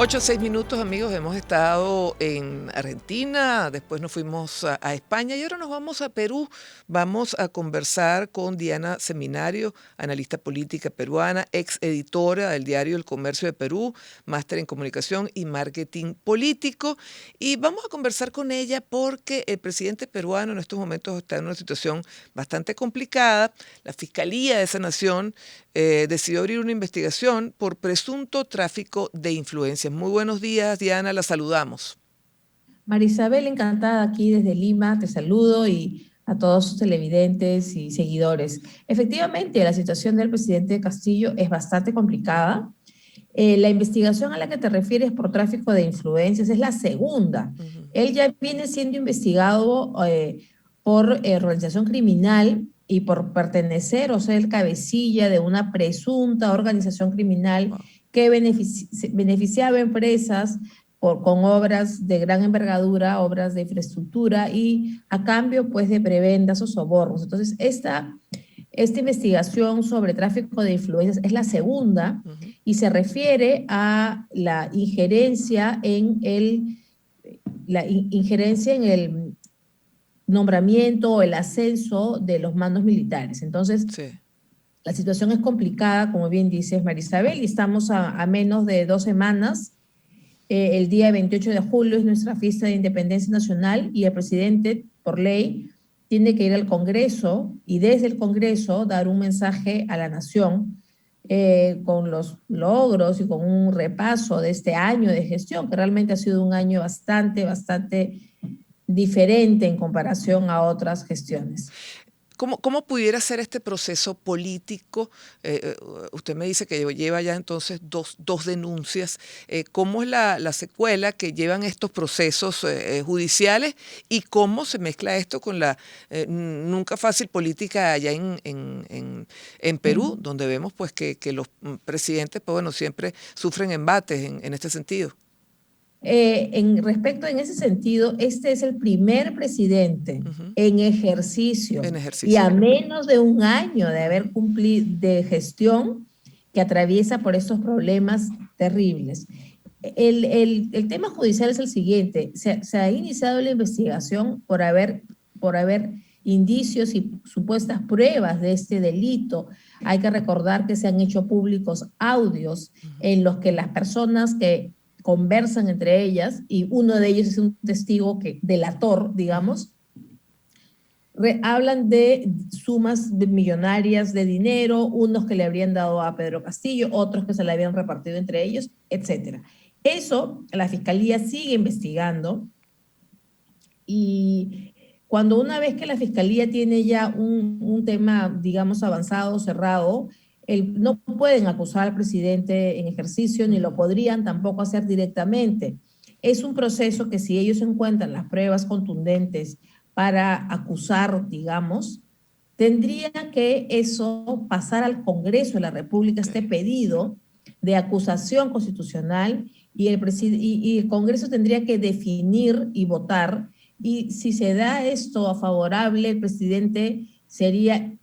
8 o 6 minutos, amigos. Hemos estado en Argentina, después nos fuimos a España y ahora nos vamos a Perú. Vamos a conversar con Diana Seminario, analista política peruana, ex editora del diario El Comercio de Perú, máster en comunicación y marketing político. Y vamos a conversar con ella porque el presidente peruano en estos momentos está en una situación bastante complicada. La fiscalía de esa nación decidió abrir una investigación por presunto tráfico de influencias. Muy buenos días, Diana, la saludamos. Marisabel, encantada aquí desde Lima, te saludo y a todos sus televidentes y seguidores. Efectivamente, la situación del presidente Castillo es bastante complicada. La investigación a la que te refieres por tráfico de influencias es la segunda. Ujú. Él ya viene siendo investigado por organización criminal y por pertenecer o ser el cabecilla de una presunta organización criminal Wow. que beneficiaba a empresas con obras de gran envergadura, obras de infraestructura y a cambio pues de prebendas o sobornos. Entonces, esta investigación sobre tráfico de influencias es la segunda Ujú. y se refiere a la injerencia en el nombramiento o el ascenso de los mandos militares. Entonces, Sí. la situación es complicada, como bien dices, Marisabel, y estamos a menos de 2 semanas. El día 28 de julio es nuestra fiesta de independencia nacional y el presidente, por ley, tiene que ir al Congreso y desde el Congreso dar un mensaje a la nación con los logros y con un repaso de este año de gestión, que realmente ha sido un año bastante diferente en comparación a otras gestiones. ¿Cómo pudiera ser este proceso político? Usted me dice que lleva ya entonces dos denuncias. ¿Cómo es la secuela que llevan estos procesos judiciales y cómo se mezcla esto con la nunca fácil política allá en Perú, donde vemos pues que los presidentes pues, bueno, siempre sufren embates en este sentido? En ese sentido, este es el primer presidente Ujú. en ejercicio En y ejercicio. a menos de un año de Ujú. haber cumplido de gestión que atraviesa por estos problemas terribles. El tema judicial es el siguiente: se ha iniciado la investigación por haber indicios y supuestas pruebas de este delito. Hay que recordar que se han hecho públicos audios Ujú. en los que las personas que conversan entre ellas, y uno de ellos es un testigo delator, Ujú. digamos, hablan de sumas millonarias de dinero, unos que le habrían dado a Pedro Castillo, otros que se le habían repartido entre ellos, etcétera. Eso la fiscalía sigue investigando y cuando una vez que la fiscalía tiene ya un tema, digamos, avanzado, cerrado, no pueden acusar al presidente en ejercicio ni lo Ujú. podrían tampoco hacer directamente. Es un proceso que si ellos encuentran las pruebas contundentes para acusar, digamos, tendría que eso pasar al Congreso de la República, Ok. este pedido de acusación constitucional y el Congreso tendría que definir y votar, y si se da esto a favorable, el presidente sería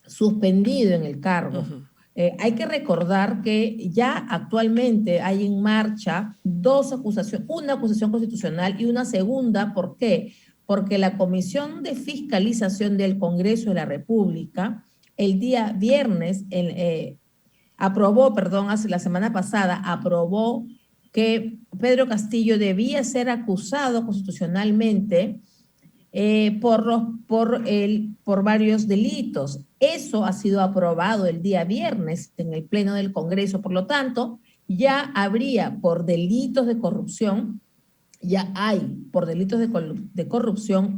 suspendido en el cargo. Ujú. Hay que recordar que ya actualmente hay en marcha dos acusaciones, una acusación constitucional y una segunda. ¿Por qué? Porque la Comisión de Fiscalización del Congreso de la República el día viernes aprobó, perdón, hace la semana pasada, aprobó que Pedro Castillo debía ser acusado constitucionalmente por varios delitos. Eso ha sido aprobado el día viernes en el Pleno del Congreso. Por lo tanto, ya habría por delitos de corrupción, ya hay por delitos de corrupción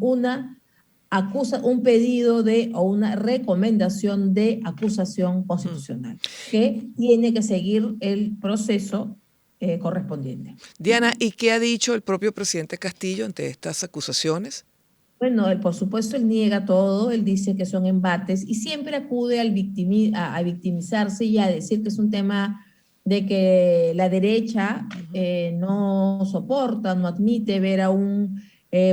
un pedido o una recomendación de acusación Mm. constitucional que tiene que seguir el proceso correspondiente. Diana, ¿y qué ha dicho el propio presidente Castillo ante estas acusaciones? Bueno, por supuesto, él niega todo, él dice que son embates y siempre acude a victimizarse y a decir que es un tema de que la derecha Ujú. no soporta, no admite ver a un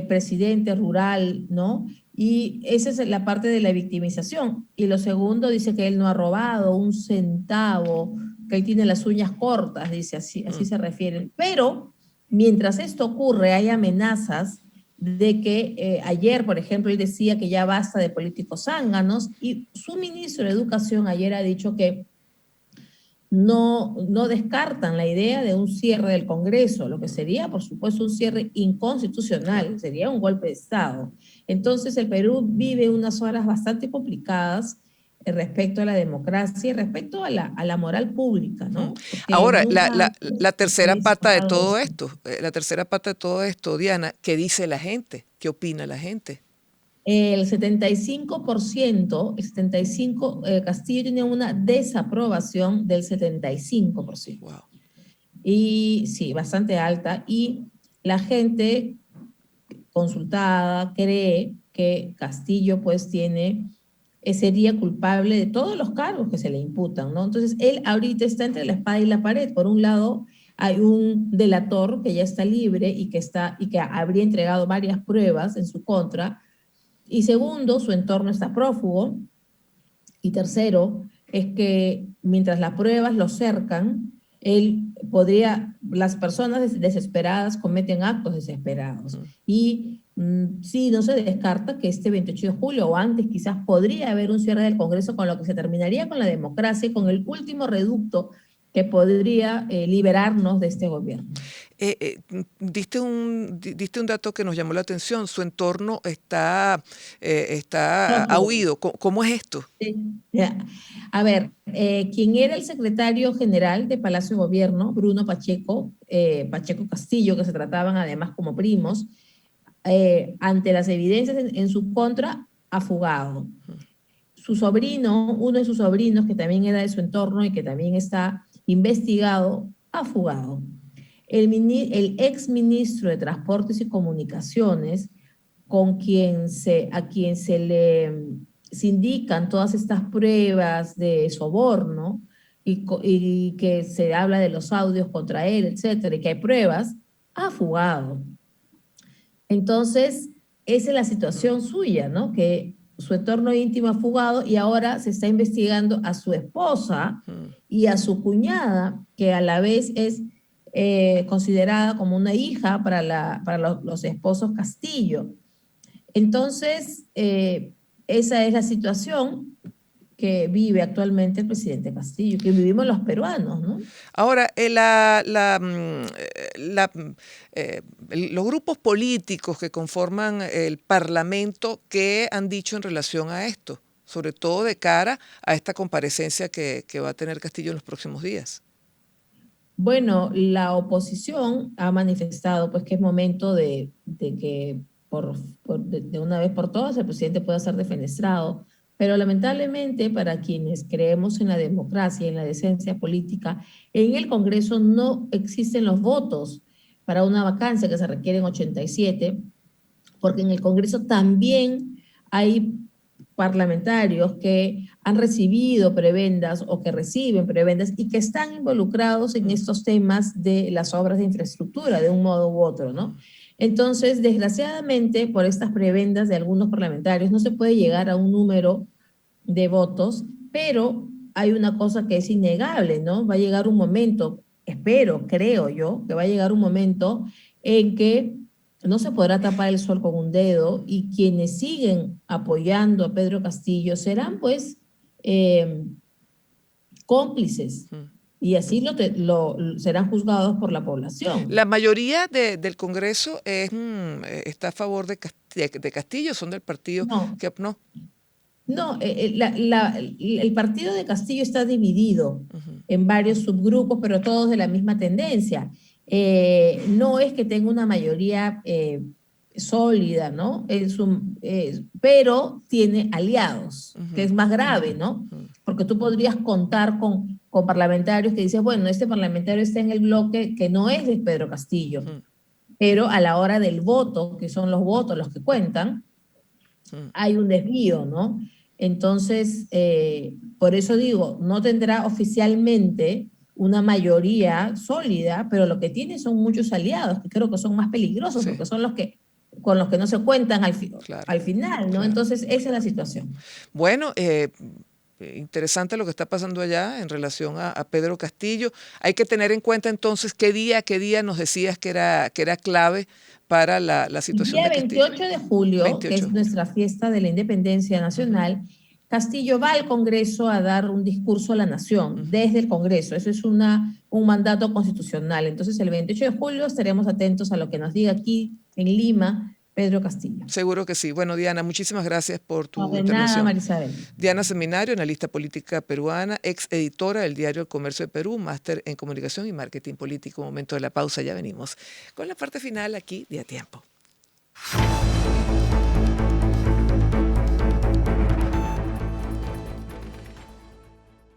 presidente rural, ¿no? Y esa es la parte de la victimización. Y lo segundo, dice que él no ha robado un centavo que él tiene las uñas cortas, dice, así se refieren. Pero mientras esto ocurre, hay amenazas de que ayer, por ejemplo, él decía que ya basta de políticos zánganos, y su ministro de Educación ayer ha dicho que no descartan la idea de un cierre del Congreso, lo que sería, por supuesto, un cierre inconstitucional, sería un golpe de Estado. Entonces, el Perú vive unas horas bastante complicadas respecto a la democracia y respecto a la moral pública, ¿no? Porque ahora, nunca la tercera país ha pata de pasado todo esto. esto, Diana, ¿qué dice la gente? ¿Qué opina la gente? El 75%, Castillo tiene una desaprobación del 75%. Wow. Y sí, bastante alta. Y la gente consultada cree que Castillo pues sería culpable de todos los cargos que se le imputan, ¿no? Entonces, él ahorita está entre la espada y la pared. Por un lado, hay un delator que ya está libre y que habría entregado varias pruebas en su contra. Y segundo, su entorno está prófugo. Y tercero, es que mientras las pruebas lo cercan, las personas desesperadas cometen actos desesperados. Y sí, no se descarta que este 28 de julio o antes quizás podría haber un cierre del Congreso, con lo que se terminaría con la democracia y con el último reducto que podría liberarnos de este gobierno. Diste un dato que nos llamó la atención. Su entorno está huido. ¿Cómo es esto? Sí. A ver, quien era el secretario general de Palacio de Gobierno, Bruno Pacheco, Pacheco Castillo, que se trataban además como primos, ante las evidencias en su contra, ha fugado. Su sobrino, uno de sus sobrinos, que también era de su entorno y que también está investigado, ha fugado. El ex ministro de Transportes y Comunicaciones, a quien se indican todas estas pruebas de soborno y que se habla de los audios contra él, etcétera, y que hay pruebas, ha fugado. Entonces, esa es la situación suya, ¿no? Que su entorno íntimo ha fugado y ahora se está investigando a su esposa y a su cuñada, que a la vez es considerada como una hija para los esposos Castillo. Entonces, esa es la situación que vive actualmente el presidente Castillo, que vivimos los peruanos, ¿no? Ahora, los grupos políticos que conforman el Parlamento, ¿qué han dicho en relación a esto? Sobre todo de cara a esta comparecencia que va a tener Castillo en los próximos días. Bueno, la oposición ha manifestado pues que es momento de que de una vez por todas el presidente pueda ser defenestrado, pero lamentablemente para quienes creemos en la democracia y en la decencia política, en el Congreso no existen los votos para una vacancia que se requieren 87, porque en el Congreso también hay parlamentarios que han recibido prebendas o que reciben prebendas y que están involucrados en estos temas de las obras de infraestructura de un modo u otro, ¿no? Entonces, desgraciadamente, por estas prebendas de algunos parlamentarios no se puede llegar a un número de votos, pero hay una cosa que es innegable, ¿no? Va a llegar un momento, creo yo, que va a llegar un momento en que no se podrá tapar el sol con un dedo y quienes siguen apoyando a Pedro Castillo serán pues cómplices y así serán juzgados por la población. La mayoría del Congreso está a favor de Castillo, son del partido que no. No, el partido de Castillo está dividido en varios subgrupos, pero todos de la misma tendencia. No es que tenga una mayoría sólida, ¿no? Pero tiene aliados, que es más grave, ¿no? Porque tú podrías contar con parlamentarios que dices, bueno, este parlamentario está en el bloque que no es de Pedro Castillo, pero a la hora del voto, que son los votos los que cuentan, hay un desvío, ¿no? Entonces, por eso digo, no tendrá oficialmente una mayoría sólida, pero lo que tiene son muchos aliados, que creo que son más peligrosos, porque son con los que no se cuentan al final, ¿no? Claro. Entonces, esa es la situación. Bueno, interesante lo que está pasando allá en relación a Pedro Castillo. Hay que tener en cuenta entonces qué día nos decías que era clave para la El situación día de Castillo. 28 de julio, que 28 es de julio. nuestra fiesta de la independencia Ujú, nacional, Castillo va al Congreso a dar un discurso a la nación ujú. desde el Congreso. Eso es un mandato constitucional. Entonces, el 28 de julio estaremos atentos a lo que nos diga aquí en Lima Pedro Castillo. Seguro que sí. Bueno, Diana, muchísimas gracias por No, tu de nada, intervención. Marisabel. Diana Seminario, analista política peruana, ex editora del diario El Comercio de Perú, máster en comunicación y marketing político. Momento de la pausa, ya venimos con la parte final aquí de A Tiempo.